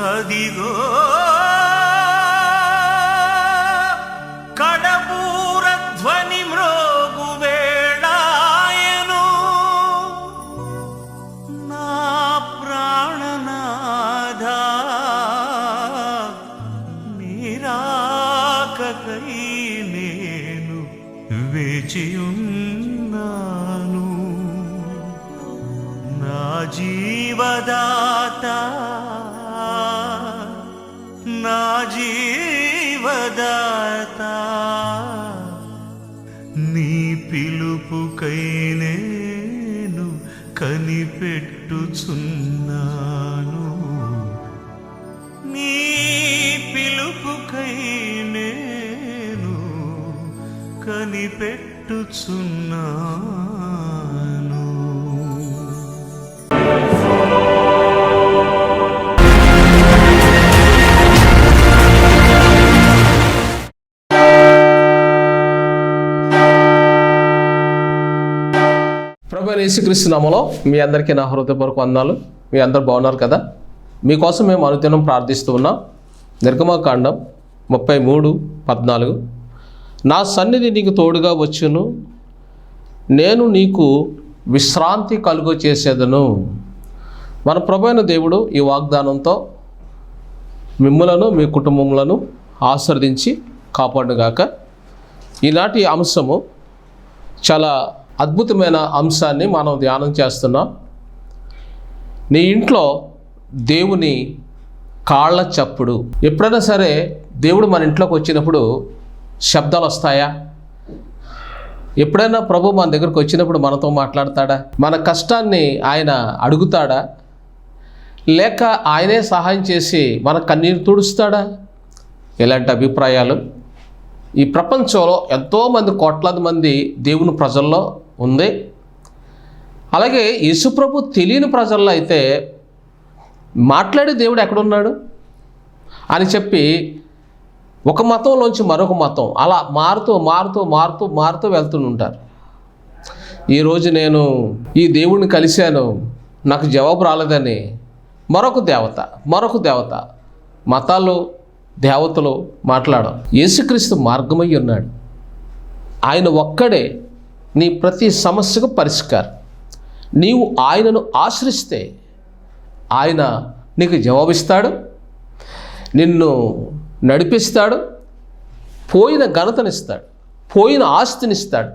అదిగో కడబూర ధ్వని మ్రోగు వేళాయను నా ప్రాణనాథా నీరాకకై నేను వేచియున్నాను నా జీవదాత నా జీవదాత నీ పిలుపుకై నేను కనిపెట్టుచున్నాను నీ పిలుపుకై నేను కనిపెట్టుచున్నాను. ప్రభువైన యేసుక్రీస్తు నామములో మీ అందరికీ నా హృదయపూర్వక వందనాలు. మీ అందరు బాగున్నారు కదా? మీకోసం మేము అనుదినం ప్రార్థిస్తూ ఉన్నాం. నిర్గమకాండం 33:14 నా సన్నిధి నీకు తోడుగా వచ్చును, నేను నీకు విశ్రాంతి కలుగు చేసేదను. మన ప్రభువైన దేవుడు ఈ వాగ్దానంతో మిమ్ములను మీ కుటుంబములను ఆశీర్వదించి కాపాడుగాక. ఈనాటి అంశము చాలా అద్భుతమైన అంశాన్ని మనం ధ్యానం చేస్తున్నాం. నీ ఇంట్లో దేవుని కాళ్ళ చప్పుడు. ఎప్పుడైనా సరే దేవుడు మన ఇంట్లోకి వచ్చినప్పుడు శబ్దాలు వస్తాయా? ఎప్పుడైనా ప్రభు మన దగ్గరకు వచ్చినప్పుడు మనతో మాట్లాడతాడా? మన కష్టాన్ని ఆయన అడుగుతాడా? లేక ఆయనే సహాయం చేసి మన కన్నీరు తుడుస్తాడా? ఇలాంటి అభిప్రాయాలు ఈ ప్రపంచంలో ఎంతోమంది కోట్లాది మంది దేవుని ప్రజల్లో ఉంది. అలాగే యేసుప్రభు తెలియని ప్రజల్లో అయితే మాట్లాడే దేవుడు ఎక్కడున్నాడు అని చెప్పి ఒక మతంలోంచి మరొక మతం అలా మారుతూ మారుతూ మారుతూ మారుతూ వెళ్తుంటారు. ఈరోజు నేను ఈ దేవుడిని కలిశాను, నాకు జవాబు రాలేదని మరొక దేవత మతాలు దేవతలు మాట్లాడడం. యేసుక్రీస్తు మార్గమై ఉన్నాడు. ఆయన ఒక్కడే నీ ప్రతి సమస్యకు పరిష్కారం. నీవు ఆయనను ఆశ్రయిస్తే ఆయన నీకు జవాబిస్తాడు, నిన్ను నడిపిస్తాడు, పోయిన ఘనతనిస్తాడు, పోయిన ఆస్తినిస్తాడు,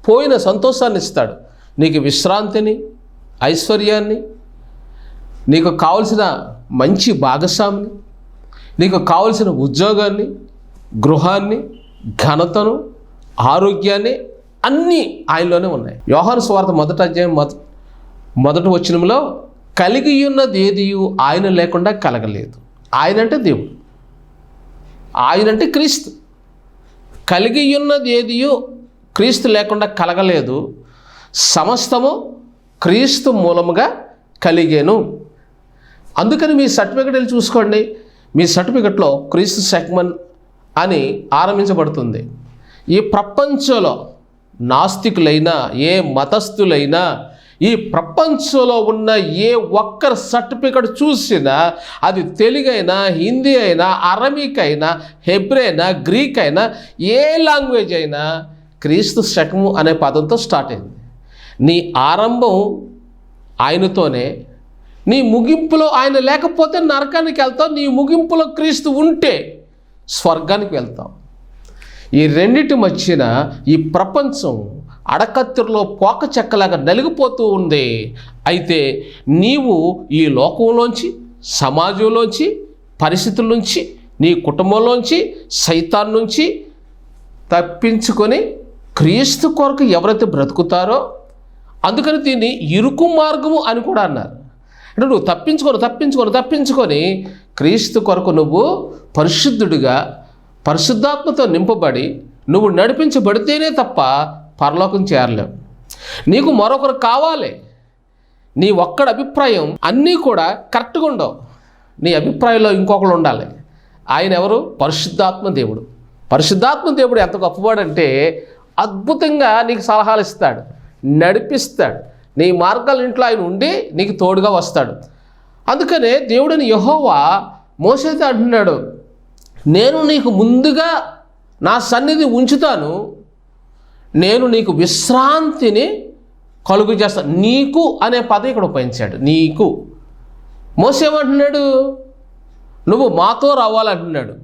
పోయిన సంతోషాన్ని ఇస్తాడు, నీకు విశ్రాంతిని, ఐశ్వర్యాన్ని, నీకు కావలసిన మంచి భాగస్వామిని, నీకు కావలసిన ఉద్యోగాన్ని, గృహాన్ని, ఘనతను, ఆరోగ్యాన్ని అన్నీ ఆయనలోనే ఉన్నాయి. యోహాను సువార్త 1వ అధ్యాయం 1వ వచనంలో కలిగి ఉన్నది ఏదియు ఆయన లేకుండా కలగలేదు. ఆయన అంటే దేవుడు, ఆయనంటే క్రీస్తు. కలిగి ఉన్నది ఏదియు క్రీస్తు లేకుండా కలగలేదు, సమస్తము క్రీస్తు మూలముగా కలిగేను. అందుకని మీ సర్టిఫికెట్ వెళ్ళి చూసుకోండి. మీ సర్టిఫికెట్లో క్రీస్తు సెగ్మన్ అని ఆరంభించబడుతుంది. ఈ ప్రపంచంలో నాస్తికులైనా ఏ మతస్థులైనా ఈ ప్రపంచంలో ఉన్న ఏ ఒక్కరి సర్టిఫికెట్ చూసినా అది తెలుగైనా, హిందీ అయినా, అరబిక్ అయినా, హెబ్రీ అయినా, గ్రీక్ అయినా, ఏ లాంగ్వేజ్ అయినా క్రీస్తు శకము అనే పదంతో స్టార్ట్ అయింది. నీ ఆరంభం ఆయనతోనే, నీ ముగింపులో ఆయన లేకపోతే నరకానికి వెళ్తావు, నీ ముగింపులో క్రీస్తు ఉంటే స్వర్గానికి వెళ్తావు. ఈ రెండిటి మధ్యన ఈ ప్రపంచం అడకత్తిలో పోక చెక్కలాగా నలిగిపోతూ ఉంది. అయితే నీవు ఈ లోకంలోంచి, సమాజంలోంచి, పరిస్థితుల నుంచి, నీ కుటుంబంలోంచి, సైతాన్ నుంచి తప్పించుకొని క్రీస్తు కొరకు ఎవరైతే బ్రతుకుతారో, అందుకని దీన్ని ఇరుకు మార్గము అని కూడా అన్నారు. అంటే నువ్వు తప్పించుకొని క్రీస్తు కొరకు నువ్వు పరిశుద్ధుడిగా పరిశుద్ధాత్మతో నింపబడి నువ్వు నడిపించబడితేనే తప్ప పరలోకం చేరలేవు. నీకు మరొకరు కావాలి. నీ ఒక్కడి అభిప్రాయం అన్నీ కూడా కరెక్ట్గా ఉండవు. నీ అభిప్రాయంలో ఇంకొకరు ఉండాలి. ఆయన ఎవరు? పరిశుద్ధాత్మ దేవుడు. పరిశుద్ధాత్మ దేవుడు ఎంత గొప్పవాడంటే అద్భుతంగా నీకు సలహాలు ఇస్తాడు, నడిపిస్తాడు. నీ మార్గాల ఇంట్లో ఆయన ఉండి నీకు తోడుగా వస్తాడు. అందుకనే దేవుడిని యెహోవా మోషే అయితే అంటున్నాడు, నేను నీకు ముందుగా నా సన్నిధి ఉంచుతాను, నేను నీకు విశ్రాంతిని కలుగు చేస్తాను. నీకు అనే పదం ఇక్కడ ఉపయోగించాడు. నీకు. మోషే ఏమంటున్నాడు, నువ్వు మాతో రావాలంటున్నాడు.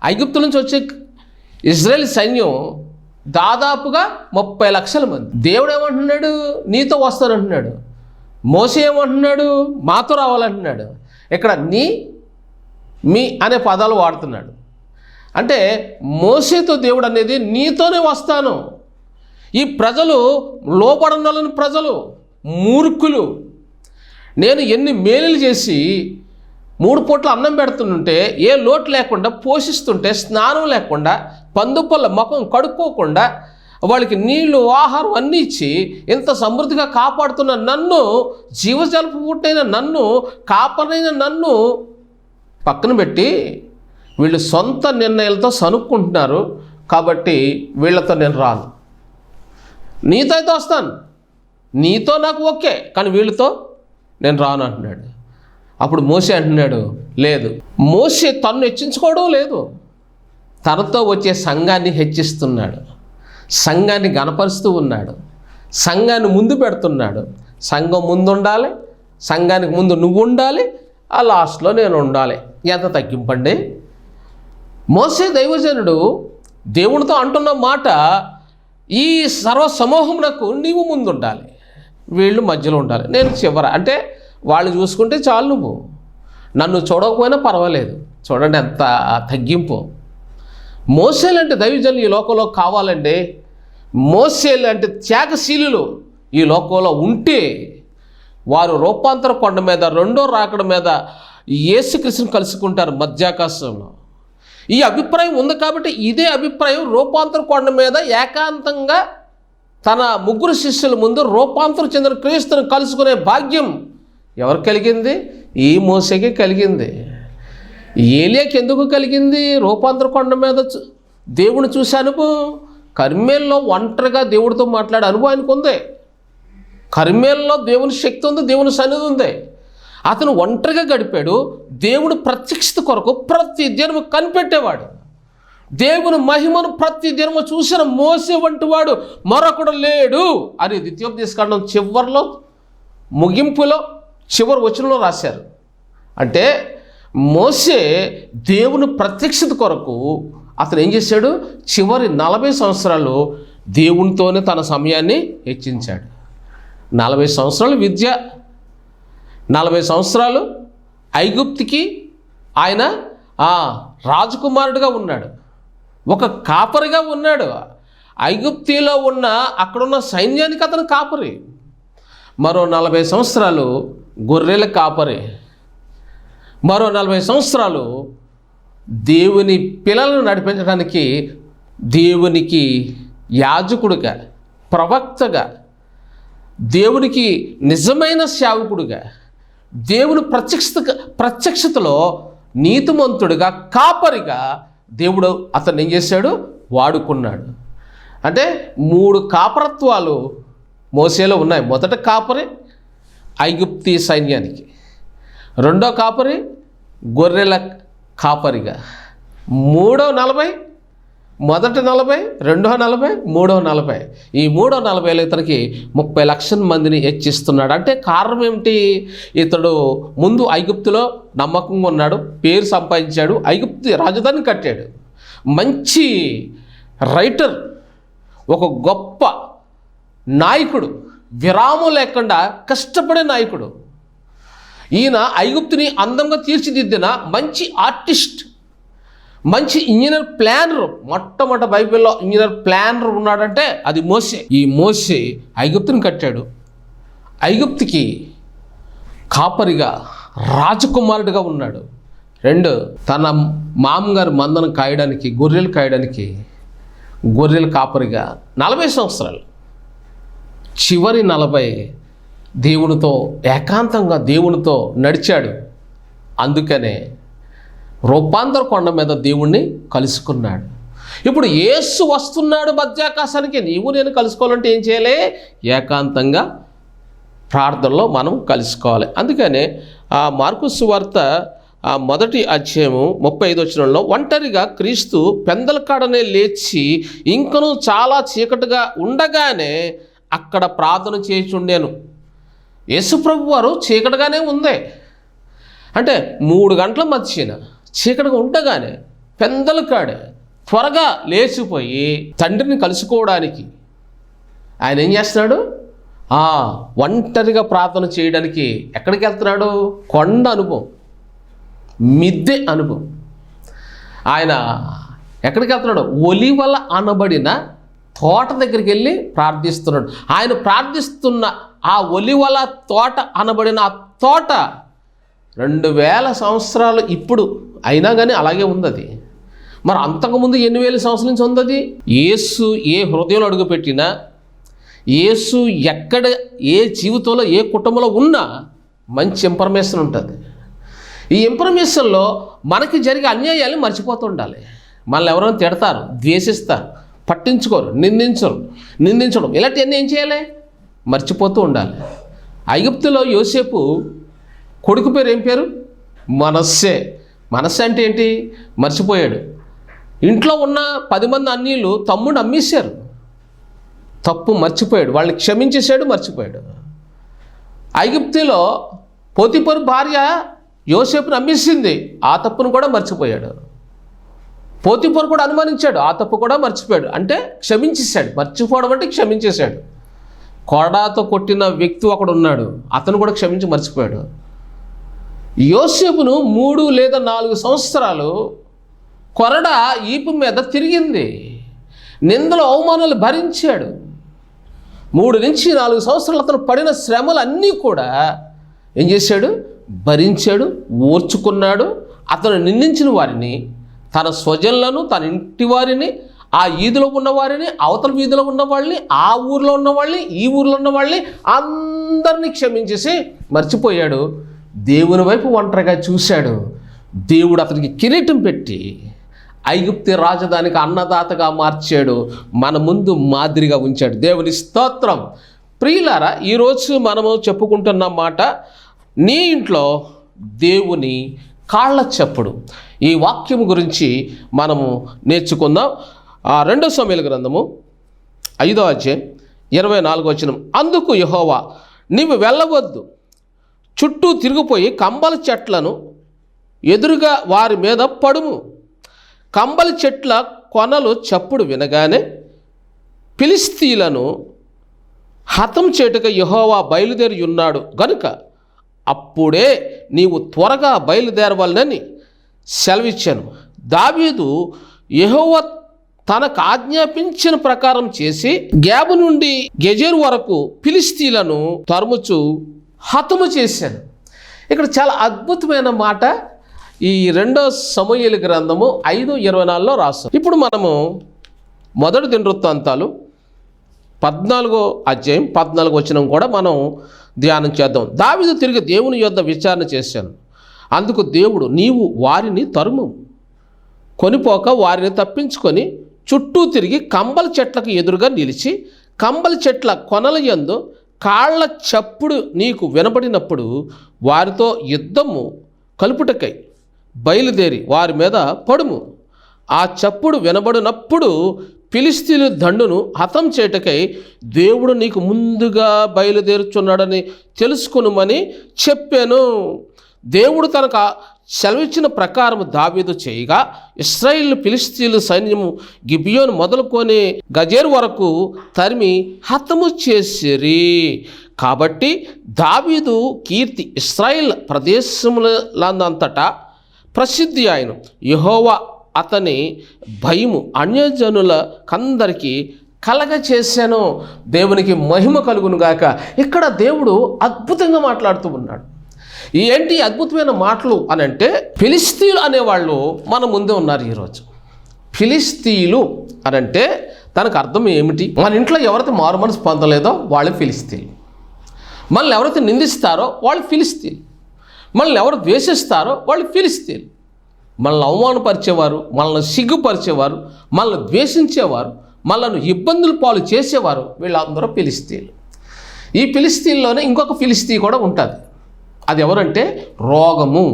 ఐగుప్తు నుంచి వచ్చే ఇజ్రాయెల్ సైన్యం దాదాపుగా 30 లక్షల మంది. దేవుడు ఏమంటున్నాడు, నీతో వస్తానంటున్నాడు. మోషే ఏమంటున్నాడు, మాతో రావాలంటున్నాడు. ఇక్కడ నీ, మీ అనే పదాలు వాడుతున్నాడు. అంటే మోషేతో దేవుడు అనేది నీతోనే వస్తాను. ఈ ప్రజలు లోబడనలని ప్రజలు, మూర్ఖులు. నేను ఎన్ని మేలులు చేసి 3 పూట్ల అన్నం పెడుతుంటే ఏ లోటు లేకుండా పోషిస్తుంటే, స్నానం లేకుండా, పందుపల్ల ముఖం కడుక్కోకుండా వాళ్ళకి నీళ్లు, ఆహారం అన్నీ ఇచ్చి ఇంత సమృద్ధిగా కాపాడుతున్న నన్ను, జీవజలపు పుట్టైన నన్ను, కాపరైన నన్ను పక్కన పెట్టి వీళ్ళు సొంత నిర్ణయాలతో సనుక్కుంటున్నారు. కాబట్టి వీళ్ళతో నేను రాను. నీతో అయితే వస్తాను, నీతో నాకు ఓకే, కానీ వీళ్ళతో నేను రాను అంటున్నాడు. అప్పుడు మోషే అంటున్నాడు, లేదు. మోషే తన్ను హెచ్చించుకోవడం లేదు, తనతో వచ్చే సంఘాన్ని హెచ్చిస్తున్నాడు, సంఘాన్ని గణపరుస్తూ ఉన్నాడు, సంఘాన్ని ముందు పెడుతున్నాడు. సంఘం ముందు ఉండాలి, సంఘానికి ముందు నువ్వు ఉండాలి, ఆ లాస్ట్లో నేను ఉండాలి. ఎంత తగ్గింపండి. మోషే దైవజనుడు దేవునితో అంటున్న మాట, ఈ సర్వ సమూహమునకు నీవు ముందు ఉండాలి, వీళ్ళు మధ్యలో ఉండాలి, నేను చివర. అంటే వాళ్ళు చూసుకుంటే చాలు, నువ్వు నన్ను చూడకపోయినా పర్వాలేదు. చూడండి ఎంత తగ్గింపు. మోషే లాంటి దైవజనులు ఈ లోకంలో కావాలండి. మోషే లాంటి త్యాగశీలులు ఈ లోకంలో ఉంటే వారు రూపాంతర కొండ మీద, రెండో రాకడ మీద యేసుక్రీస్తుని కలుసుకుంటారు మధ్యాకాశంలో. ఈ అభిప్రాయం ఉంది కాబట్టి ఇదే అభిప్రాయం రూపాంతర కొండ మీద ఏకాంతంగా తన 3 శిష్యుల ముందు రూపాంతరం చెందిన క్రీస్తుని కలుసుకునే భాగ్యం ఎవరు కలిగింది? ఈ మోషేకి కలిగింది. ఏలియాకి ఎందుకు కలిగింది? రూపాంతర కొండ మీద దేవుని చూసే అనుభవం. కర్మేల్లో ఒంటరిగా దేవుడితో మాట్లాడే అనుభవం ఆయనకు ఉంది. కర్మేల్లో దేవుని శక్తి ఉంది, దేవుని సన్నిధి ఉంది. అతను ఒంటరిగా గడిపాడు. దేవుడు ప్రత్యక్షత కొరకు ప్రతి దినము కనిపెట్టేవాడు. దేవుని మహిమను ప్రతి దినము చూసిన మోసే వంటి వాడు మరొకడు లేడు అని ద్వితీయోపదేశకాండం చివరిలో, ముగింపులో, చివరి వచనంలో రాశారు. అంటే మోసే దేవుని ప్రత్యక్షత కొరకు అతను ఏం చేశాడు? చివరి 40 సంవత్సరాలు దేవునితోనే తన సమయాన్ని హెచ్చించాడు. 40 సంవత్సరాలు విద్య, 40 సంవత్సరాలు ఐగుప్తుకి ఆయన రాజకుమారుడిగా ఉన్నాడు, ఒక కాపరిగా ఉన్నాడు. ఐగుప్తిలో ఉన్న అక్కడున్న సైన్యానికి అతను కాపరి. మరో 40 సంవత్సరాలు గొర్రెల కాపరి, మరో 40 సంవత్సరాలు దేవుని పిల్లలను నడిపించడానికి దేవునికి యాజకుడిగా, ప్రవక్తగా, దేవునికి నిజమైన సేవకుడిగా, దేవుని ప్రత్యక్షతలో నీతిమంతుడిగా, కాపరిగా దేవుడు అతన్ని ఏం చేశాడు? వాడుకున్నాడు. అంటే 3 కాపరత్వాలు మోసేలో ఉన్నాయి. మొదట కాపరి ఐగుప్తి సైన్యానికి, రెండో కాపరి గొర్రెల కాపరిగా, మూడో 40, మొదట 40, రెండో 40, మూడో 40. ఈ మూడో 40లో ఇతనికి 30 లక్షల మందిని హెచ్చిస్తున్నాడు. అంటే కారణం ఏమిటి? ఇతడు ముందు ఐగుప్తులో నమ్మకంగా ఉన్నాడు, పేరు సంపాదించాడు, ఐగుప్తు రాజధాని కట్టాడు, మంచి రైటర్, ఒక గొప్ప నాయకుడు, విరామం లేకుండా కష్టపడే నాయకుడు. ఈయన ఐగుప్తుని అందంగా తీర్చిదిద్దిన మంచి ఆర్టిస్ట్, మంచి ఇంజనీర్, ప్లానర్. మొట్టమొదటి బైబిల్లో ఇంజనీర్, ప్లానర్ ఉన్నాడంటే అది మోసే. ఈ మోసే ఐగుప్తుని కట్టాడు, ఐగుప్తుకి కాపరిగా, రాజకుమారుడిగా ఉన్నాడు. 2 తన మామగారు మందను కాయడానికి, గొర్రెలు కాయడానికి గొర్రెల కాపరిగా 40 సంవత్సరాలు. చివరి 40 దేవునితో ఏకాంతంగా దేవునితో నడిచాడు. అందుకనే రూపాంతర కొండ మీద దేవుణ్ణి కలుసుకున్నాడు. ఇప్పుడు యేసు వస్తున్నాడు మధ్యాకాశానికి. నీవు నేను కలుసుకోవాలంటే ఏం చేయాలి? ఏకాంతంగా ప్రార్థనలో మనం కలుసుకోవాలి. అందుకనే ఆ మార్కు సువార్త ఆ మొదటి అధ్యాయము 35 వచనంలో, ఒంటరిగా క్రీస్తు పెందలకాడనే లేచి ఇంకను చాలా చీకటిగా ఉండగానే అక్కడ ప్రార్థన చేయుచుండెను. యేసుప్రభు వారు చీకటిగానే ఉంది అంటే 3 గంటల మధ్యన చీకటిగా ఉండగానే పెందలకాడే త్వరగా లేచిపోయి తండ్రిని కలుసుకోవడానికి ఆయన ఏం చేస్తున్నాడు? ఒంటరిగా ప్రార్థన చేయడానికి ఎక్కడికి వెళ్తున్నాడు? కొండ అనుభవం, మిద్దె అనుభవం. ఆయన ఎక్కడికి వెళ్తున్నాడు? ఒలివల అనబడిన తోట దగ్గరికి వెళ్ళి ప్రార్థిస్తున్నాడు. ఆయన ప్రార్థిస్తున్న ఆ ఒలివల తోట అనబడిన ఆ తోట 2000 సంవత్సరాలు ఇప్పుడు అయినా కానీ అలాగే ఉంది అది. మరి అంతకుముందు 8000 సంవత్సరాల నుంచి ఉంది అది. యేసు ఏ హృదయంలో అడుగుపెట్టినా, యేసు ఎక్కడ ఏ జీవితంలో ఏ కుటుంబంలో ఉన్నా మంచి ఇన్ఫర్మేషన్ ఉంటుంది. ఈ ఇన్ఫర్మేషన్లో మనకి జరిగే అన్యాయాలు మర్చిపోతూ ఉండాలి. మనల్ని ఎవరైనా తిడతారు, ద్వేషిస్తారు, పట్టించుకోరు, నిందించడం ఇలాంటివన్నీ ఏం చేయాలి? మర్చిపోతూ ఉండాలి. ఐగుప్తులో యోసేపు కొడుకు పేరు ఏం పేరు? మనస్సే. మనస్సే అంటే ఏంటి? మర్చిపోయాడు. ఇంట్లో ఉన్న 10 మంది అన్నీళ్ళు తమ్ముడు అమ్మేశారు, తప్పు మర్చిపోయాడు, వాళ్ళని క్షమించేశాడు, మర్చిపోయాడు. ఐగుప్తులో పోతిఫరు భార్య యోసేపుని అమ్మేసింది, ఆ తప్పును కూడా మర్చిపోయాడు. పోతిఫరు కూడా అనుమానించాడు, ఆ తప్పు కూడా మర్చిపోయాడు. అంటే క్షమించేశాడు. మర్చిపోవడం అంటే క్షమించేశాడు. కొరడాతో కొట్టిన వ్యక్తి ఒకడు ఉన్నాడు, అతను కూడా క్షమించి మర్చిపోయాడు. యోసేపును 3 లేదా 4 సంవత్సరాలు కొరడ ఈపు మీద తిరిగింది, నిందలు అవమానాలు భరించాడు. 3 నుంచి 4 సంవత్సరాలు అతను పడిన శ్రమలన్నీ కూడా ఏం చేశాడు? భరించాడు, ఓర్చుకున్నాడు. అతను నిందించిన వారిని, తన స్వజనులను, తన ఇంటి వారిని, ఆ ఈదులో ఉన్నవారిని, అవతల వీధిలో ఉన్న వాళ్ళని, ఆ ఊర్లో ఉన్న వాళ్ళని, ఈ ఊర్లో ఉన్న వాళ్ళని అందరినీ క్షమించేసి మర్చిపోయాడు. దేవుని వైపు ఒంటరిగా చూశాడు. దేవుడు అతనికి కిరీటం పెట్టి ఐగుప్తు రాజధానికి అన్నదాతగా మార్చాడు, మన ముందు మాదిరిగా ఉంచాడు. దేవుని స్తోత్రం. ప్రియులారా, ఈరోజు మనము చెప్పుకుంటున్న మాట, నీ ఇంట్లో దేవుని కాళ్ళ చప్పుడు. ఈ వాక్యం గురించి మనము నేర్చుకుందాం. 2 సమూయేలు గ్రంథము 5వ అధ్యాయం 24వ వచనం, అందుకు యెహోవా, నీవు వెళ్ళవద్దు, చుట్టూ తిరిగిపోయి కంబలి చెట్లను ఎదురుగా వారి మీద పడుము. కంబలి చెట్ల కొనలు చప్పుడు వినగానే ఫిలిష్తీయులను హతం చేటుగా యెహోవా బయలుదేరి ఉన్నాడు గనుక అప్పుడే నీవు త్వరగా బయలుదేరవాలని సెలవిచ్చాను. దావీదు యెహోవా తనకు ఆజ్ఞాపించిన ప్రకారం చేసి గ్యాబు నుండి గెజెరు వరకు ఫిలిష్తీయులను తరుముచు హతము చేశాను. ఇక్కడ చాలా అద్భుతమైన మాట ఈ 2 సమూయేలు గ్రంథము 5:24లో రాస్తాం. ఇప్పుడు మనము మొదటి దినవృత్తాంతాలు 14వ అధ్యాయం 14వ వచనం కూడా మనం ధ్యానం చేద్దాం. దావీదు తిరిగి దేవుని యొద్ద విచారణ చేశాను. అందుకు దేవుడు, నీవు వారిని తరుము, కొనిపోక వారిని తప్పించుకొని చుట్టూ తిరిగి కంబలి చెట్లకు ఎదురుగా నిలిచి కంబలి చెట్ల కొనల యందు కాళ్ళ చప్పుడు నీకు వినబడినప్పుడు వారితో యుద్ధము కలుపుటకై బయలుదేరి వారి మీద పడుము. ఆ చప్పుడు వినబడినప్పుడు ఫిలిష్తీయుల దండును హతం చేయుటకై దేవుడు నీకు ముందుగా బయలుదేరుచున్నాడని తెలుసుకొనుమని చెప్పాను. దేవుడు తనకు సెలవిచ్చిన ప్రకారం దావీదు చేయగా ఇశ్రాయేలు ఫిలిష్తీయుల సైన్యము గిబియోను మొదలుకొని గజేరు వరకు తరిమి హతము చేసిరి. కాబట్టి దావీదు కీర్తి ఇశ్రాయేల్ ప్రదేశములంతటా ప్రసిద్ధి ఆయన. యెహోవా అతని భయము అన్యజనులకందరికీ కలగచేశాను. దేవునికి మహిమ కలుగును గాక. ఇక్కడ దేవుడు అద్భుతంగా మాట్లాడుతూ ఉన్నాడు. ఏంటి అద్భుతమైన మాటలు అని అంటే, ఫిలిష్తీయులు అనేవాళ్ళు మన ముందే ఉన్నారు ఈరోజు. ఫిలిష్తీయులు అని అంటే దానికి అర్థం ఏమిటి? మన ఇంట్లో ఎవరైతే మారు మనసు పొందలేదో వాళ్ళు ఫిలిష్తీయులు. మనల్ని ఎవరైతే నిందిస్తారో వాళ్ళు ఫిలిష్తీయులు. మనల్ని ఎవరు ద్వేషిస్తారో వాళ్ళు ఫిలిష్తీయులు. మనల్ని అవమానపరిచేవారు, మనల్ని సిగ్గుపరిచేవారు, మనల్ని ద్వేషించేవారు, మనల్ని ఇబ్బందులు పాలు చేసేవారు, వీళ్ళందరూ ఫిలిష్తీయులు. ఈ ఫిలిష్తీయుల్లోనే ఇంకొక ఫిలిష్తీ కూడా ఉంటుంది. అది ఎవరంటే రోగము.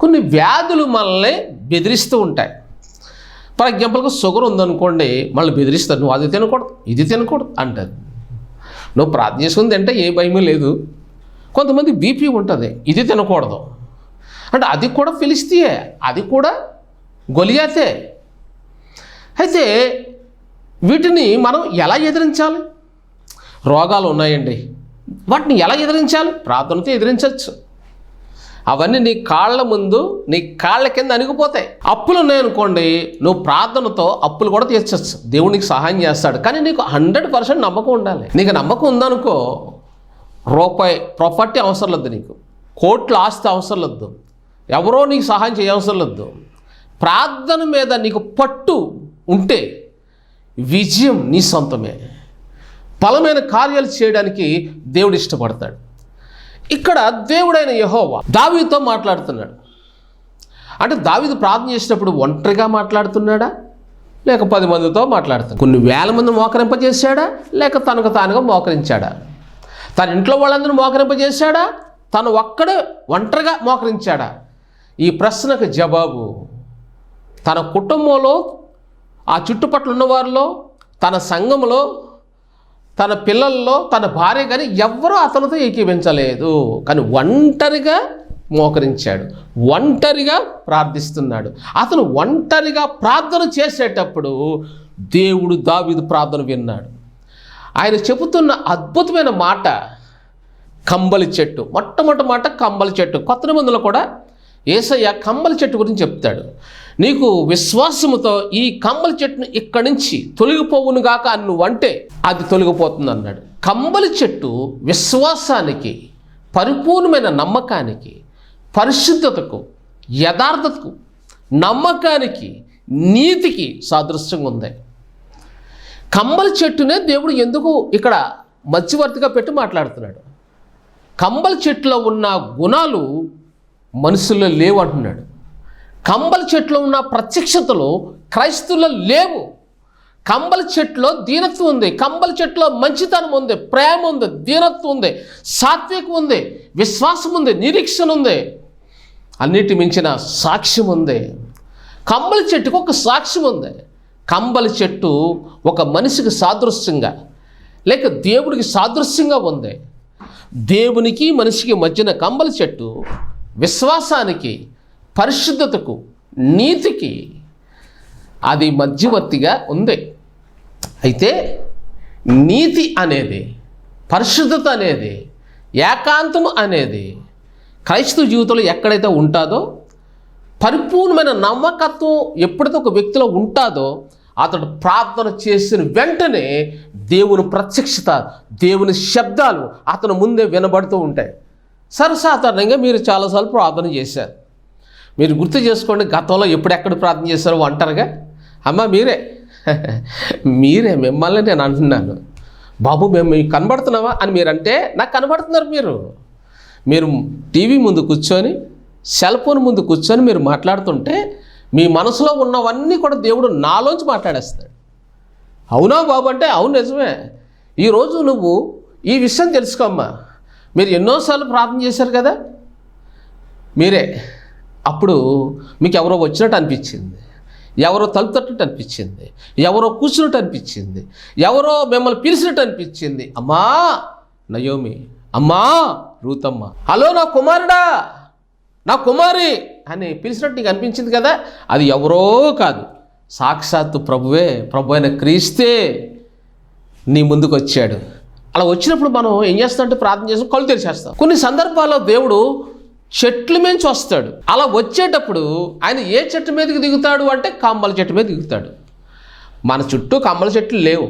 కొన్ని వ్యాధులు మనల్ని బెదిరిస్తూ ఉంటాయి. ఫర్ ఎగ్జాంపుల్గా షుగర్ ఉందనుకోండి, మళ్ళీ బెదిరిస్తారు, నువ్వు అది తినకూడదు, ఇది తినకూడదు అంటారు. నువ్వు ప్రార్థన చేసుకుంది అంటే ఏ భయమూ లేదు. కొంతమంది బీపీ ఉంటుంది, ఇది తినకూడదు అంటే అది కూడా ఫిలిష్తీయే, అది కూడా గొలియాతే. అయితే వీటిని మనం ఎలా ఎదిరించాలి? రోగాలు ఉన్నాయండి, వాటిని ఎలా ఎదిరించాలి? ప్రార్థనతో ఎదిరించవచ్చు. అవన్నీ నీ కాళ్ళ ముందు, నీ కాళ్ళ కింద అణిగిపోతాయి. అప్పులు ఉన్నాయనుకోండి, నువ్వు ప్రార్థనతో అప్పులు కూడా తీర్చచ్చు, దేవుడు నీకు సహాయం చేస్తాడు. కానీ నీకు 100% నమ్మకం ఉండాలి. నీకు నమ్మకం ఉందనుకో, రూపాయి ప్రాపర్టీ అవసరం లేదు, నీకు కోట్ల ఆస్తి అవసరం లేదు, ఎవరో నీకు సహాయం చేయవసరం లేదు. ప్రార్థన మీద నీకు పట్టు ఉంటే విజయం నీ సొంతమే. బలమైన కార్యాలు చేయడానికి దేవుడు ఇష్టపడతాడు. ఇక్కడ దేవుడైన యెహోవా దావీదుతో మాట్లాడుతున్నాడు. అంటే దావీదు ప్రార్థన చేసినప్పుడు ఒంటరిగా మాట్లాడుతున్నాడా, లేక 10 మందితో మాట్లాడుతున్నాడు? కొన్ని వేల మంది మోకరింపజేశాడా, లేక తనకు తానుగా మోకరించాడా? తన ఇంట్లో వాళ్ళందరూ మోకరింపజేశాడా, తను ఒక్కడే ఒంటరిగా మోకరించాడా? ఈ ప్రశ్నకు జవాబు తన కుటుంబంలో, ఆ చుట్టుపక్కల ఉన్నవారిలో, తన సంఘంలో, తన పిల్లల్లో, తన భార్య కానీ ఎవ్వరూ అతనితో ఏకీవించలేదు. కానీ ఒంటరిగా మోకరించాడు, ఒంటరిగా ప్రార్థిస్తున్నాడు. అతను ఒంటరిగా ప్రార్థన చేసేటప్పుడు దేవుడు దావీదు ప్రార్థన విన్నాడు. ఆయన చెబుతున్న అద్భుతమైన మాట కంబలి చెట్టు. మొట్టమొదటి మాట కంబలి చెట్టు. కొత్త నిబంధనలో కూడా యేసయ్య కంబలి చెట్టు గురించి చెప్తాడు. నీకు విశ్వాసముతో ఈ కంబలి చెట్టును ఇక్కడి నుంచి తొలగిపోవునుగాక అని నువ్వంటే అది తొలగిపోతుంది అన్నాడు. కంబలి చెట్టు విశ్వాసానికి, పరిపూర్ణమైన నమ్మకానికి, పరిశుద్ధతకు, యథార్థతకు, నమ్మకానికి, నీతికి సాదృశ్యంగా ఉంది. కంబలి చెట్టునే దేవుడు ఎందుకు ఇక్కడ మధ్యవర్తిగా పెట్టి మాట్లాడుతున్నాడు? కంబలి చెట్టులో ఉన్న గుణాలు మనుషుల్లో లేవు అంటున్నాడు. కంబలి చెట్టులో ఉన్న ప్రత్యక్షతలు క్రైస్తవుల్లో లేవు. కంబలి చెట్టులో దీనత్వం ఉంది, కంబలి చెట్టులో మంచితనం ఉంది, ప్రేమ ఉంది, దీనత్వం ఉంది, సాత్వికం ఉంది, విశ్వాసం ఉంది, నిరీక్షణ ఉంది, అన్నిటి మించిన సాక్ష్యం ఉంది. కంబలి చెట్టుకు ఒక సాక్ష్యం ఉంది. కంబలి చెట్టు ఒక మనిషికి సాదృశ్యంగా, లేక దేవుడికి సాదృశ్యంగా ఉంది. దేవునికి మనిషికి మధ్యన కంబలి చెట్టు విశ్వాసానికి, పరిశుద్ధతకు, నీతికి అది మధ్యవర్తిగా ఉంది. అయితే నీతి అనేది, పరిశుద్ధత అనేది, ఏకాంతము అనేది క్రైస్తవ జీవితంలో ఎక్కడైతే ఉంటుందో, పరిపూర్ణమైన నమ్మకత్వం ఎప్పుడైతే ఒక వ్యక్తిలో ఉంటుందో, అతడు ప్రార్థన చేసిన వెంటనే దేవుని ప్రత్యక్షత, దేవుని శబ్దాలు అతను ముందే వినబడుతూ ఉంటాయి. సర్వసాధారణంగా మీరు చాలాసార్లు ప్రార్థన చేశారు. మీరు గుర్తు చేసుకోండి, గతంలో ఎప్పుడెక్కడ ప్రార్థన చేశారో ఒంటరిగా. అమ్మ మీరే మిమ్మల్ని నేను అంటున్నాను, బాబు మేము మీకు కనబడుతున్నావా అని మీరంటే నాకు కనబడుతున్నారు. మీరు టీవీ ముందు కూర్చొని, సెల్ ఫోన్ ముందు కూర్చొని మీరు మాట్లాడుతుంటే మీ మనసులో ఉన్నవన్నీ కూడా దేవుడు నాలోంచి మాట్లాడేస్తాడు. అవునా బాబు అంటే అవును నిజమే. ఈరోజు నువ్వు ఈ విషయం తెలుసుకోమ్మా, మీరు ఎన్నోసార్లు ప్రార్థన చేశారు కదా, మీరే అప్పుడు మీకు ఎవరో వచ్చినట్టు అనిపించింది, ఎవరో తలుపు తట్టినట్టు అనిపించింది, ఎవరో కూర్చున్నట్టు అనిపించింది, ఎవరో మిమ్మల్ని పిలిచినట్టు అనిపించింది. అమ్మా నయోమి, అమ్మా రూతమ్మ, హలో నా కుమారుడా, నా కుమారి అని పిలిచినట్టు నీకు అనిపించింది కదా, అది ఎవరో కాదు, సాక్షాత్తు ప్రభువే, ప్రభు అయిన క్రీస్తే నీ ముందుకు వచ్చాడు. అలా వచ్చినప్పుడు మనం ఏం చేస్తామంటే ప్రార్థన చేస్తాం, కళ్ళు తెరిచేస్తాం. కొన్ని సందర్భాల్లో దేవుడు చెట్ల మించి వస్తాడు. అలా వచ్చేటప్పుడు ఆయన ఏ చెట్టు మీదకి దిగుతాడు అంటే కంబల చెట్టు మీద దిగుతాడు. మన చుట్టూ కంబల చెట్లు లేవు,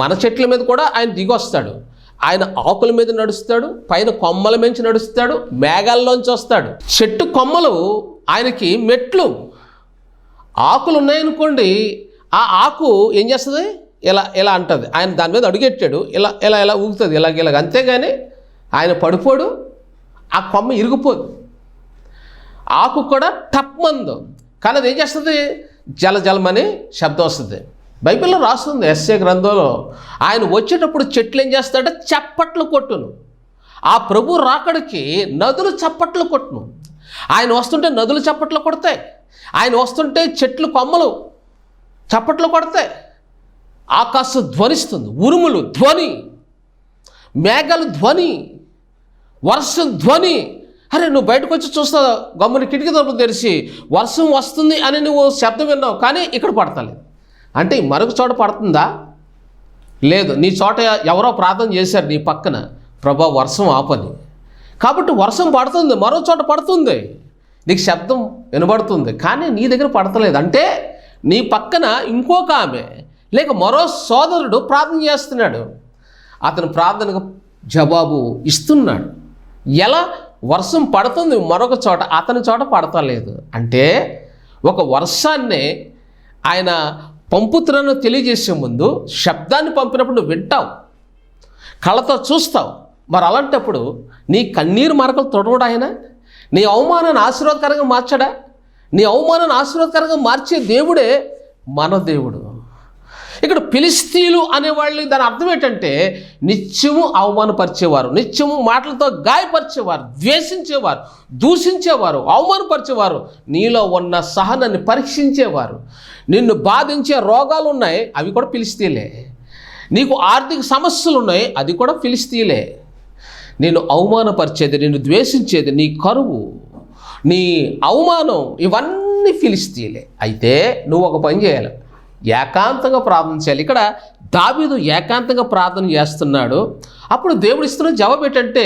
మన చెట్ల మీద కూడా ఆయన దిగి వస్తాడు. ఆయన ఆకుల మీద నడుస్తాడు, పైన కొమ్మల మించి నడుస్తాడు, మేఘాల్లోంచి వస్తాడు. చెట్టు కొమ్మలు ఆయనకి మెట్లు. ఆకులు ఉన్నాయనుకోండి, ఆ ఆకు ఏం చేస్తుంది, ఇలా ఇలా అంటుంది. ఆయన దాని మీద అడుగెట్టాడు, ఇలా ఇలా ఇలా ఊగుతుంది, ఇలాగ అంతేగాని ఆయన పడిపోడు, ఆ కొమ్మ ఇరిగిపోదు. ఆకు కూడా టప్మందు, కానీ అది ఏం చేస్తుంది, జలజలమని శబ్దం వస్తుంది. బైబిల్లో రాస్తుంది, యెషయా గ్రంథంలో ఆయన వచ్చేటప్పుడు చెట్లు ఏం చేస్తాడంటే చప్పట్లు కొట్టును. ఆ ప్రభు రాకడికి నదులు చప్పట్లు కొట్టును. ఆయన వస్తుంటే నదులు చప్పట్లు కొడతాయి, ఆయన వస్తుంటే చెట్లు కొమ్మలు చప్పట్లు కొడతాయి, ఆకాశం ధ్వనిస్తుంది, ఉరుములు ధ్వని, మేఘాలు ధ్వని, వర్షం ధ్వని. అరే నువ్వు బయటకు వచ్చి చూస్తావు, గమ్ముని కిటికీ తలుపు తెరిచి వర్షం వస్తుంది అని నువ్వు శబ్దం విన్నావు, కానీ ఇక్కడ పడతలేదు. అంటే మరొక చోట పడుతుందా? లేదు. నీ చోట ఎవరో ప్రార్థన చేశారు నీ పక్కన, ప్రభా వర్షం ఆపని. కాబట్టి వర్షం పడుతుంది, మరో చోట పడుతుంది, నీకు శబ్దం వినబడుతుంది, కానీ నీ దగ్గర పడతలేదు. అంటే నీ పక్కన ఇంకొక ఆమె లేక మరో సోదరుడు ప్రార్థన చేస్తున్నాడు, అతను ప్రార్థనకు జవాబు ఇస్తున్నాడు. ఎలా? వర్షం పడుతుంది మరొక చోట, అతని చోట పడతలేదు. అంటే ఒక వర్షాన్నే ఆయన పంపుతున్నను తెలియజేసే ముందు శబ్దాన్ని పంపినప్పుడు నువ్వు వింటావు, కళ్ళతో చూస్తావు. మరి అలాంటప్పుడు నీ కన్నీరు మరకలు తొడవడు ఆయన? నీ అవమానాన్ని ఆశీర్వాదకరంగా మార్చడా? నీ అవమానాన్ని ఆశీర్వాదకరంగా మార్చే దేవుడే మన దేవుడు. ఇక్కడ ఫిలిష్తీయులు అనేవాళ్ళు, దాని అర్థం ఏంటంటే నిత్యము అవమానపరిచేవారు, నిత్యము మాటలతో గాయపరిచేవారు, ద్వేషించేవారు, దూషించేవారు, అవమానపరిచేవారు, నీలో ఉన్న సహనాన్ని పరీక్షించేవారు. నిన్ను బాధించే రోగాలు ఉన్నాయి, అవి కూడా ఫిలిష్తీయులే. నీకు ఆర్థిక సమస్యలు ఉన్నాయి, అది కూడా ఫిలిష్తీయులే. నేను అవమానపరిచేది, నిన్ను ద్వేషించేది, నీ కరువు, నీ అవమానం, ఇవన్నీ ఫిలిష్తీయులే. అయితే నువ్వు ఒక పని చేయాలి, ఏకాంతంగా ప్రార్థన చేయాలి. ఇక్కడ దావీదు ఏకాంతంగా ప్రార్థన చేస్తున్నాడు. అప్పుడు దేవుడు ఇస్తున్న జవాబు ఏంటంటే,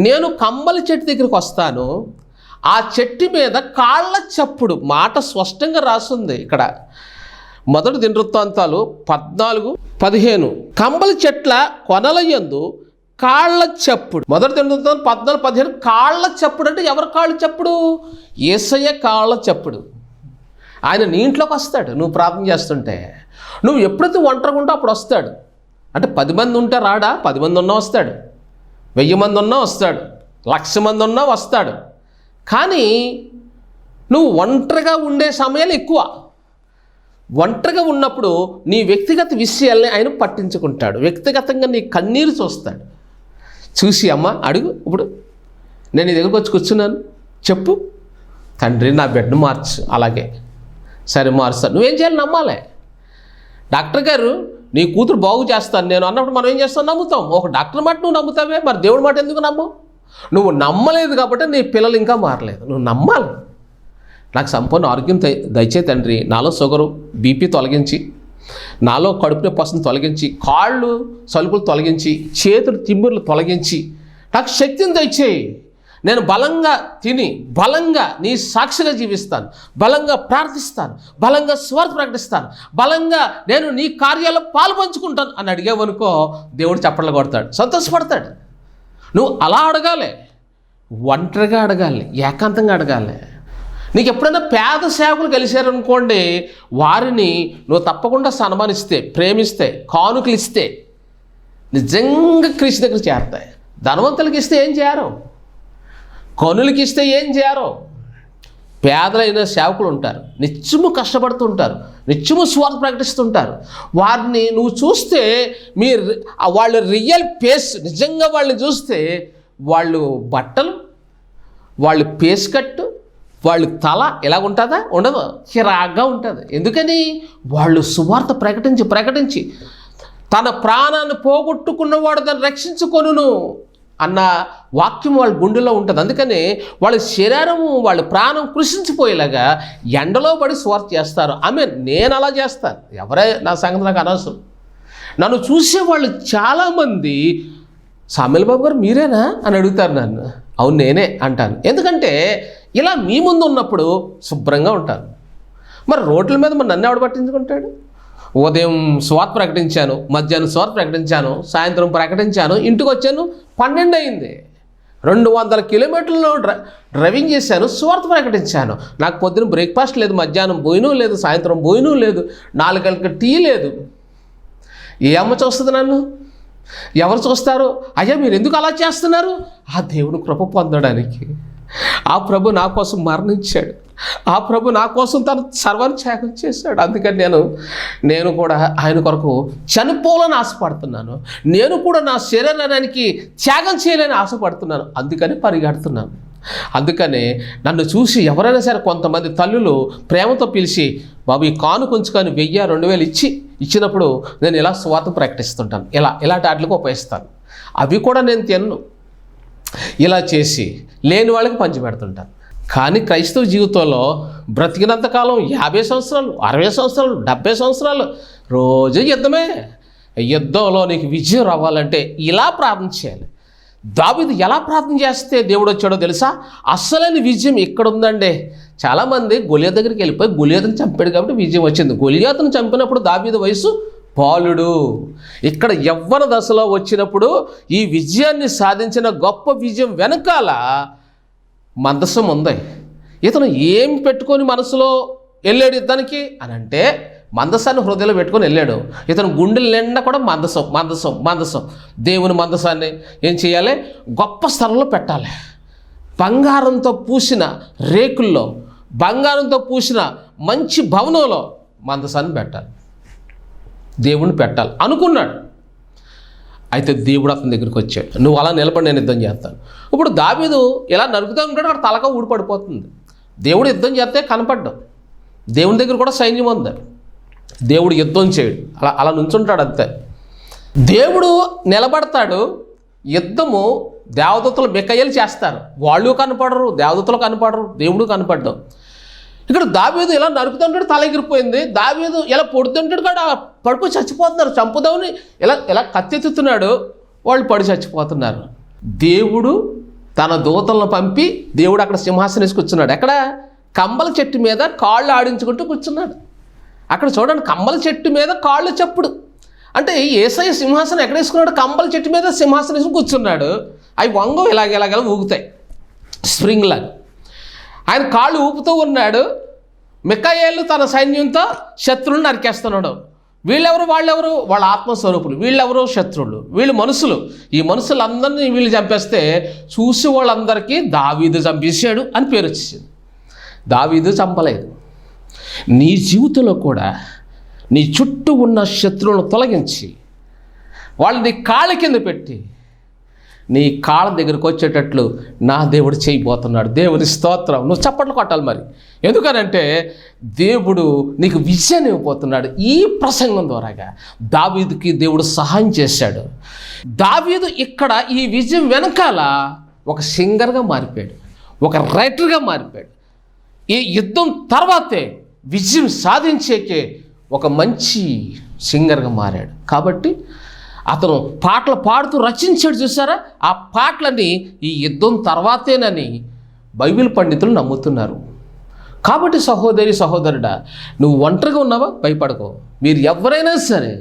నేను కంబలి చెట్టు దగ్గరికి వస్తాను, ఆ చెట్టు మీద కాళ్ళ చప్పుడు. మాట స్పష్టంగా రాస్తుంది ఇక్కడ. మొదటి దినవృత్తాంతాలు 14:15 కంబలి చెట్ల కొనల యందు కాళ్ళ చప్పుడు. మొదటి దినవృత్తాంతం 14:15 కాళ్ళ చప్పుడు. అంటే ఎవరి కాళ్ళ చప్పుడు? యేసయ్య కాళ్ళ చప్పుడు. ఆయన నీ ఇంట్లోకి వస్తాడు నువ్వు ప్రార్థన చేస్తుంటే. నువ్వు ఎప్పుడైతే ఒంటరిగా ఉంటావు అప్పుడు వస్తాడు. అంటే 10 మంది ఉంటే రాడా? 10 మంది ఉన్నా వస్తాడు, 1000 మంది ఉన్నా వస్తాడు, 1,00,000 మంది ఉన్నా వస్తాడు. కానీ నువ్వు ఒంటరిగా ఉండే సమయాలు ఎక్కువ. ఒంటరిగా ఉన్నప్పుడు నీ వ్యక్తిగత విషయాల్ని ఆయన పట్టించుకుంటాడు, వ్యక్తిగతంగా నీ కన్నీరు చూస్తాడు. చూసి అమ్మ అడుగు, ఇప్పుడు నేను నీ దగ్గరకు వచ్చి కూర్చున్నాను, చెప్పు తండ్రి నా బెడ్ను మార్చు. అలాగే సరే మారుస్తాను. నువ్వేం చేయాలి? నమ్మాలి. డాక్టర్ గారు నీ కూతురు బాగు చేస్తాను నేను అన్నప్పుడు మనం ఏం చేస్తాం? నమ్ముతాం. ఒక డాక్టర్ మాట నువ్వు నమ్ముతావే, మరి దేవుడి మాట ఎందుకు నమ్మవు? నువ్వు నమ్మలేదు కాబట్టి నీ పిల్లలు ఇంకా మారలేదు. నువ్వు నమ్మాలి. నాకు సంపూర్ణ ఆరోగ్యం దయచే తండ్రి, నాలో షుగరు బీపీ తొలగించి, నాలో కడుపు నొప్పి తొలగించి, కాళ్ళు సలుపులు తొలగించి, చేతులు తిమ్మిర్లు తొలగించి, నాకు శక్తిని దయచేయి. నేను బలంగా తిని బలంగా నీ సాక్షిగా జీవిస్తాను, బలంగా ప్రార్థిస్తాను, బలంగా స్వార్థ ప్రకటిస్తాను, బలంగా నేను నీ కార్యాల్లో పాలు పంచుకుంటాను అని అడిగేవనుకో దేవుడు చప్పట్లు కొడతాడు, సంతోషపడతాడు. నువ్వు అలా అడగాలి, ఒంటరిగా అడగాలి, ఏకాంతంగా అడగాలి. నీకు ఎప్పుడైనా పేద సేవకులు కలిశారనుకోండి, వారిని నువ్వు తప్పకుండా సన్మానిస్తే, ప్రేమిస్తే, కానుకలు ఇస్తే నిజంగా క్రీస్తు దగ్గర చేరతాయి. ధనవంతులకి ఇస్తే ఏం చేయరు, కనులకి ఇస్తే ఏం చేయరు. పేదలైన సేవకులు ఉంటారు, నిత్యము కష్టపడుతుంటారు, నిత్యము స్వార్థ ప్రకటిస్తుంటారు. వారిని నువ్వు చూస్తే వాళ్ళు రియల్ ఫేస్, నిజంగా వాళ్ళని చూస్తే వాళ్ళు బట్టలు, వాళ్ళు ఫేస్ కట్టు, వాళ్ళు తల ఎలా ఉంటుందా? ఉండదు, చిరాగ్గా ఉంటుంది. ఎందుకని? వాళ్ళు సువార్త ప్రకటించి తన ప్రాణాన్ని పోగొట్టుకున్నవాడు దాన్ని రక్షించుకొనును అన్న వాక్యం వాళ్ళ గుండెలో ఉంటుంది. అందుకని వాళ్ళ శరీరము, వాళ్ళ ప్రాణం కృషించిపోయేలాగా ఎండలో పడి సువార్త చేస్తారు. నేను అలా చేస్తాను. ఎవరే నా సంగతి నాకు అనవసరం. నన్ను చూసేవాళ్ళు చాలామంది సామెల్ బాబు గారు మీరేనా అని అడుగుతారు నన్ను. అవును నేనే అంటాను. ఎందుకంటే ఇలా మీ ముందు ఉన్నప్పుడు శుభ్రంగా ఉంటాను. మరి రోడ్ల మీద నన్ను ఎవడు పట్టించుకుంటాడు? ఉదయం స్వార్థ ప్రకటించాను, మధ్యాహ్నం స్వార్థ ప్రకటించాను, సాయంత్రం ప్రకటించాను, ఇంటికి వచ్చాను 12 అయింది. 200 కిలోమీటర్లు డ్రైవింగ్ చేశాను, స్వార్థ ప్రకటించాను. నాకు పొద్దున బ్రేక్ఫాస్ట్ లేదు, మధ్యాహ్నం భోజనం లేదు, సాయంత్రం భోజనం లేదు, 4 గంటలకు టీ లేదు. ఏ అమ్మ చూస్తుంది నన్ను? ఎవరు చూస్తారు? అయ్యా మీరు ఎందుకు అలా చేస్తున్నారు? ఆ దేవుని కృప పొందడానికి. ఆ ప్రభు నా కోసం మరణించాడు, ఆ ప్రభు నా కోసం తన సర్వాన్ని త్యాగం చేశాడు. అందుకని నేను కూడా ఆయన కొరకు చనిపోవాలని ఆశపడుతున్నాను. నేను కూడా నా శరీరానికి త్యాగం చేయాలని ఆశపడుతున్నాను. అందుకని పరిగెడుతున్నాను. అందుకనే నన్ను చూసి ఎవరైనా సరే కొంతమంది తల్లులు ప్రేమతో పిలిచి, బాబు ఈ కానుక ఉంచుకొని 1000-2000 ఇచ్చినప్పుడు నేను ఇలా స్వార్థం ప్రకటిస్తుంటాను, ఇలాంటి వాటికి ఉపయోగిస్తాను. అవి కూడా నేను తిన్ను. ఇలా చేసి లేని వాళ్ళకి పంచిపెడుతుంటాను. కానీ క్రైస్తవ జీవితంలో బ్రతికినంతకాలం 50 సంవత్సరాలు, 60 సంవత్సరాలు, 70 సంవత్సరాలు రోజు యుద్ధమే. యుద్ధంలో నీకు విజయం రావాలంటే ఇలా ప్రార్థన చేయాలి. దావీదు ఎలా ప్రార్థన చేస్తే దేవుడు వచ్చాడో తెలుసా? అస్సలైన విజయం ఇక్కడ ఉందండి. చాలామంది గొలియాతు దగ్గరికి వెళ్ళిపోయి గొలియాతుని చంపాడు కాబట్టి విజయం వచ్చింది. గొలియాతుని చంపినప్పుడు దావీదు వయసు బాలుడు. ఇక్కడ యవ్వన దశలో వచ్చినప్పుడు ఈ విజయాన్ని సాధించిన గొప్ప విజయం వెనకాల మందసం ఉంది. ఇతను ఏం పెట్టుకొని మనసులో వెళ్ళాడు యుద్ధానికి అని అంటే మందసాన్ని హృదయంలో పెట్టుకొని వెళ్ళాడు. ఇతను గుండెల నిండా కూడా మందసం. దేవుని మందసాన్ని ఏం చేయాలి? గొప్ప స్థలంలో పెట్టాలి. బంగారంతో పూసిన రేకుల్లో, బంగారంతో పూసిన మంచి భవనంలో మందసాన్ని పెట్టాలి. దేవుని పెట్టాలి అనుకున్నాడు. అయితే దేవుడు అతని దగ్గరికి వచ్చాడు. నువ్వు అలా నిలబడి నేను యుద్ధం చేస్తాను. ఇప్పుడు దావీదు ఇలా నరుకుతూ ఉంటాడు, అక్కడ తలక ఊడిపడిపోతుంది. దేవుడు యుద్ధం చేస్తే కనపడ్డాం. దేవుని దగ్గర కూడా సైన్యం ఉంది. దేవుడు యుద్ధం చేయడు, అలా నుంచుంటాడు అంతే. దేవుడు నిలబడతాడు. యుద్ధము దేవదూతలు మిఖాయేలు చేస్తారు. వాళ్ళు కనపడరు, దేవదూతలు కనపడరు, దేవుడు కనపడ్డాం. ఇక్కడ దావీదు ఇలా నరుకుతుంటాడు, తల ఎగిరిపోయింది. దావీదు ఇలా పొడుతుంటాడు కూడా పడిపోయి చచ్చిపోతున్నారు. చంపుదామని ఇలా కత్తెత్తుతున్నాడు, వాళ్ళు పడి చచ్చిపోతున్నారు. దేవుడు తన దూతలను పంపి దేవుడు అక్కడ సింహాసనం వేసి కూర్చున్నాడు. ఎక్కడ? కంబల చెట్టు మీద కాళ్ళు ఆడించుకుంటూ కూర్చున్నాడు. అక్కడ చూడండి, కంబల చెట్టు మీద కాళ్ళు చప్పుడు. అంటే యేసయ్య సింహాసనం ఎక్కడ వేసుకున్నాడు? కంబల చెట్టు మీద సింహాసనం వేసుకుని కూర్చున్నాడు. అవి వంగం ఇలాగ ఊగుతాయి, స్ప్రింగ్ లాగా. ఆయన కాళ్ళు ఊపుతూ ఉన్నాడు. మిఖాయేలు తన సైన్యంతో శత్రువులను నరికేస్తున్నాడు. వీళ్ళెవరు? వాళ్ళెవరు? వాళ్ళ ఆత్మస్వరూపులు. వీళ్ళెవరు? శత్రువులు. వీళ్ళు మనుషులు. ఈ మనుషులందరినీ వీళ్ళు చంపేస్తే చూసి వాళ్ళందరికీ దావీదు చంపేశాడు అని పేరు వచ్చేసింది. దావీదు చంపలేదు. నీ జీవితంలో కూడా నీ చుట్టూ ఉన్న శత్రువులను తొలగించి వాళ్ళని కాళ్ళ కింద పెట్టి నీ కాళ్ళ దగ్గరకు వచ్చేటట్లు నా దేవుడు చేయబోతున్నాడు. దేవుని స్తోత్రం. నువ్వు చప్పట్లు కొట్టాలి మరి. ఎందుకనంటే దేవుడు నీకు విజయాన్ని ఇవ్వబోతున్నాడు. ఈ ప్రసంగం ద్వారాగా దావీదుకి దేవుడు సహాయం చేశాడు. దావీదు ఇక్కడ ఈ విజయం వెనకాల ఒక సింగర్గా మారిపోయాడు, ఒక రైటర్గా మారిపోయాడు. ఈ యుద్ధం తర్వాతే విజయం సాధించేకే ఒక మంచి సింగర్గా మారాడు. కాబట్టి అతను పాటలు పాడుతూ రచించాడు. చూసారా? ఆ పాటలని ఈ యుద్ధం తర్వాతేనని బైబిల్ పండితులు నమ్ముతున్నారు. కాబట్టి సహోదరి సహోదరుడా, నువ్వు ఒంటరిగా ఉన్నావా? భయపడకో. మీరు ఎవరైనా సరే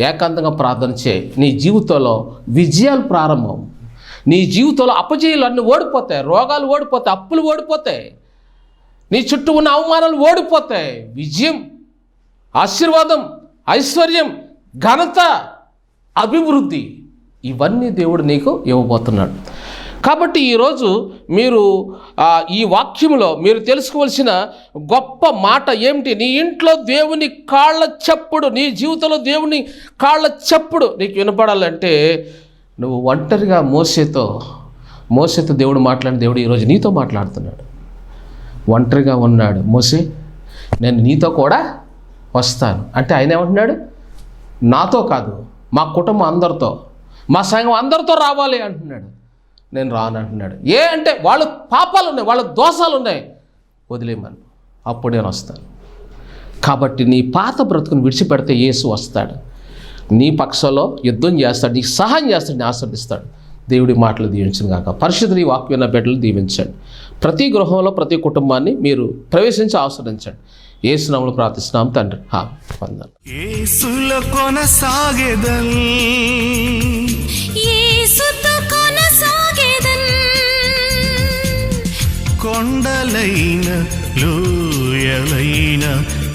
ఏకాంతంగా ప్రార్థన చేయి. నీ జీవితంలో విజయాలు ప్రారంభం. నీ జీవితంలో అపజయాలు అన్నీ ఓడిపోతాయి, రోగాలు ఓడిపోతాయి, అప్పులు ఓడిపోతాయి, నీ చుట్టూ ఉన్న అవమానాలు ఓడిపోతాయి. విజయం, ఆశీర్వాదం, ఐశ్వర్యం, ఘనత, అభివృద్ధి ఇవన్నీ దేవుడు నీకు ఇవ్వబోతున్నాడు. కాబట్టి ఈరోజు మీరు ఈ వాక్యంలో మీరు తెలుసుకోవాల్సిన గొప్ప మాట ఏమిటి? నీ ఇంట్లో దేవుని కాళ్ళ చప్పుడు, నీ జీవితంలో దేవుని కాళ్ళ చప్పుడు నీకు వినపడాలంటే నువ్వు ఒంటరిగా మోసేతో దేవుడు మాట్లాడిన దేవుడు ఈరోజు నీతో మాట్లాడుతున్నాడు. ఒంటరిగా ఉన్నాడు మోసే, నేను నీతో కూడా వస్తాను అంటే ఆయన ఏమంటున్నాడు? నాతో కాదు, మా కుటుంబం అందరితో, మా సంఘం అందరితో రావాలి అంటున్నాడు. నేను రాను అంటున్నాడు. ఏ అంటే వాళ్ళు పాపాలు ఉన్నాయి, వాళ్ళ దోషాలు ఉన్నాయి, వదిలేమని, అప్పుడు నేను వస్తాను. కాబట్టి నీ పాత బ్రతుకుని విడిచిపెడితే యేసు వస్తాడు, నీ పక్షంలో యుద్ధం చేస్తాడు, నీకు సహాయం చేస్తాడు, నీ ఆశీర్వదిస్తాడు. దేవుడి మాటలు దీవించను గాక. పరిశుద్ధ ఈ వాక్యం బిడ్డలు దీవించండి. ప్రతి గృహంలో ప్రతి కుటుంబాన్ని మీరు ప్రవేశించి ఆశీర్వదించండి. యేసు నామములో ప్రార్థిస్తున్నాం తండ్రి. వందనాలు. యేసులో కొనసాగెదన్, యేసుతో కొనసాగెదన్, కొండలైన లోయలైన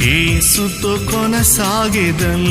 యేసుతో కొనసాగెదన్.